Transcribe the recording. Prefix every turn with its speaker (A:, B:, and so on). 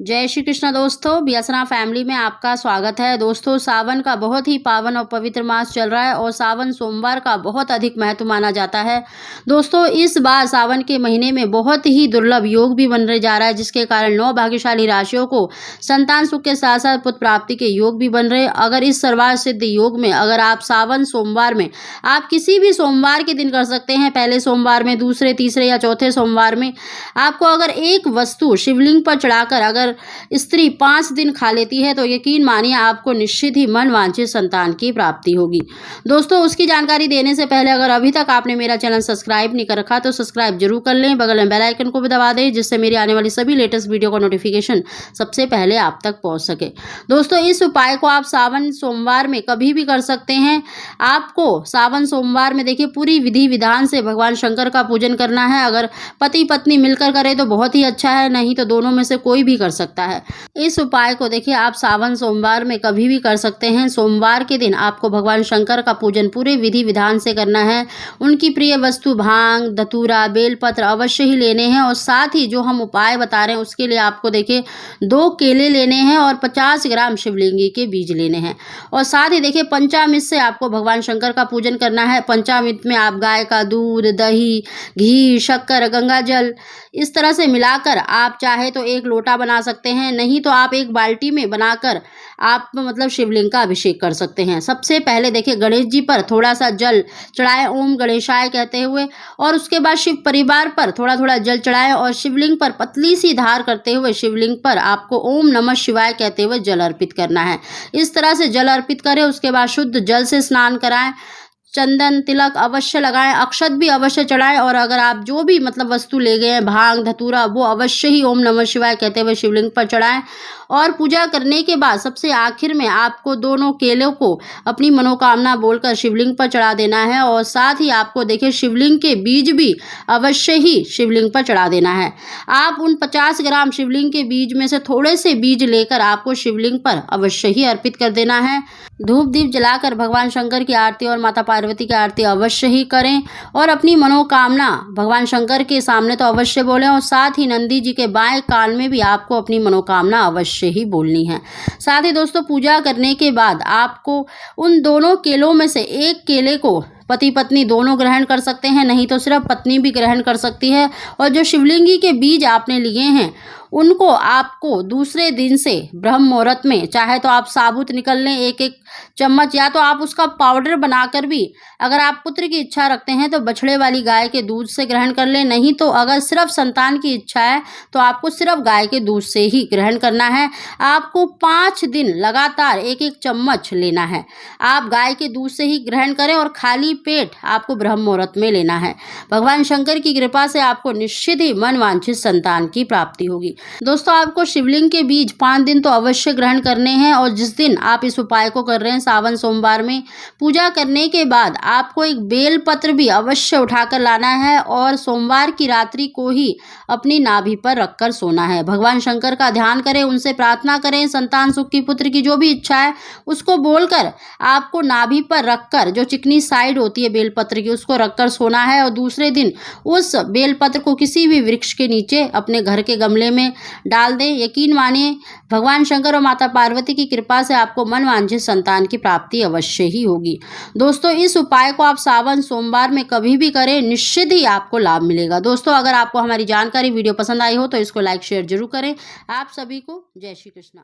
A: जय श्री कृष्ण दोस्तों, बीएसना फैमिली में आपका स्वागत है। दोस्तों, सावन का बहुत ही पावन और पवित्र मास चल रहा है और सावन सोमवार का बहुत अधिक महत्व माना जाता है। दोस्तों, इस बार सावन के महीने में बहुत ही दुर्लभ योग भी बनने जा रहा है, जिसके कारण 9 भाग्यशाली राशियों को संतान सुख के साथ साथ पुत्र प्राप्ति के योग भी बन रहे हैं। अगर इस सर्वार्थ सिद्ध योग में अगर आप सावन सोमवार में आप किसी भी सोमवार के दिन कर सकते हैं, पहले सोमवार में, दूसरे, तीसरे या चौथे सोमवार में आपको अगर एक वस्तु शिवलिंग पर चढ़ाकर अगर स्त्री 5 दिन खा लेती है तो यकीन मानिए आपको निश्चित ही मन वांछित संतान की प्राप्ति होगी। दोस्तों, उसकी जानकारी देने से पहले अगर अभी तक आपने मेरा चैनल सब्सक्राइब नहीं कर रखा तो सब्सक्राइब जरूर कर लें, बगल में बेल आइकन को भी दबा दें, जिससे मेरी आने वाली सभी लेटेस्ट वीडियो का नोटिफिकेशन सबसे पहले आप तक पहुंच सके। दोस्तों, इस उपाय को आप सावन सोमवार में कभी भी कर सकते हैं। आपको सावन सोमवार में देखिए पूरी विधि विधान से भगवान शंकर का पूजन करना है। अगर पति पत्नी मिलकर करें तो बहुत ही अच्छा है, नहीं तो दोनों में से कोई भी कर सकता है। इस उपाय को देखिए आप सावन सोमवार में कभी भी कर सकते हैं। सोमवार के दिन आपको भगवान शंकर का पूजन पूरे विधि विधान से करना है। उनकी प्रिय वस्तु भांग, धतूरा, बेलपत्र अवश्य ही लेने हैं और साथ ही जो हम उपाय बता रहे हैं उसके लिए आपको देखिए 2 केले लेने हैं और 50 ग्राम शिवलिंगी के बीज लेने हैं और साथ ही देखिए पंचामृत से आपको भगवान शंकर का पूजन करना है। पंचामृत में आप गाय का दूध, दही, घी, शक्कर, गंगा जल इस तरह से मिलाकर आप चाहे तो 1 लोटा बना सकते हैं, नहीं तो आप 1 बाल्टी में बनाकर आप शिवलिंग का अभिषेक कर सकते हैं। सबसे पहले देखिए गणेश जी पर थोड़ा सा जल चढ़ाएं ओम गणेशाय कहते हुए, और उसके बाद शिव परिवार पर थोड़ा थोड़ा जल चढ़ाएं और शिवलिंग पर पतली सी धार करते हुए शिवलिंग पर आपको ओम नमः शिवाय कहते हुए जल अर्पित करना है। इस तरह से जल अर्पित करें, उसके बाद शुद्ध जल से स्नान कराएं, चंदन तिलक अवश्य लगाएं, अक्षत भी अवश्य चढ़ाएं और अगर आप जो भी वस्तु ले गए हैं भांग धतूरा वो अवश्य ही ओम नमः शिवाय कहते हुए शिवलिंग पर चढ़ाएं। और पूजा करने के बाद सबसे आखिर में आपको दोनों केलों को अपनी मनोकामना बोलकर शिवलिंग पर चढ़ा देना है और साथ ही आपको देखिए शिवलिंग के बीज भी अवश्य ही शिवलिंग पर चढ़ा देना है। आप उन 50 ग्राम शिवलिंग के बीज में से थोड़े से बीज लेकर आपको शिवलिंग पर अवश्य ही अर्पित कर देना है। धूप दीप जलाकर भगवान शंकर की आरती और माता पार्वती की आरती अवश्य ही करें और अपनी मनोकामना भगवान शंकर के सामने तो अवश्य बोलें और साथ ही नंदी जी के बाएं कान में भी आपको अपनी मनोकामना अवश्य ही बोलनी है। साथ ही दोस्तों, पूजा करने के बाद आपको उन दोनों केलों में से 1 केले को पति पत्नी दोनों ग्रहण कर सकते हैं, नहीं तो सिर्फ पत्नी भी ग्रहण कर सकती है। और जो शिवलिंगी के बीज आपने लिए हैं उनको आपको दूसरे दिन से ब्रह्म मुहूर्त में चाहे तो आप साबुत निकल लें 1-1 चम्मच, या तो आप उसका पाउडर बनाकर भी अगर आप पुत्र की इच्छा रखते हैं तो बछड़े वाली गाय के दूध से ग्रहण कर लें, नहीं तो अगर सिर्फ संतान की इच्छा है तो आपको सिर्फ गाय के दूध से ही ग्रहण करना है। आपको 5 दिन लगातार 1-1 चम्मच लेना है। आप गाय के दूध से ही ग्रहण करें और खाली पेट आपको ब्रह्म मुहूर्त में लेना है। भगवान शंकर की कृपा से आपको निश्चित ही मन वांछित संतान की प्राप्ति होगी। दोस्तों, आपको शिवलिंग के बीज 5 दिन तो अवश्य ग्रहण करने हैं और जिस दिन आप इस उपाय को कर रहे हैं सावन सोमवार में, पूजा करने के बाद आपको 1 बेल पत्र भी अवश्य उठाकर लाना है और सोमवार की रात्रि को ही अपनी नाभि पर रखकर सोना है। भगवान शंकर का ध्यान करें, उनसे प्रार्थना करें, संतान सुख की, पुत्र की जो भी इच्छा है उसको बोलकर आपको नाभि पर रखकर जो चिकनी साइड होती है बेलपत्र की उसको रखकर सोना है और दूसरे दिन उस बेलपत्र को किसी भी वृक्ष के नीचे अपने घर के गमले में डाल दें। यकीन मानिए भगवान शंकर और माता पार्वती की कृपा से आपको मन वांछित संतान की प्राप्ति अवश्य ही होगी। दोस्तों, इस उपाय को आप सावन सोमवार में कभी भी करें, निश्चित ही आपको लाभ मिलेगा। दोस्तों, अगर आपको हमारी जानकारी वीडियो पसंद आई हो तो इसको लाइक शेयर जरूर करें। आप सभी को जय श्री कृष्ण।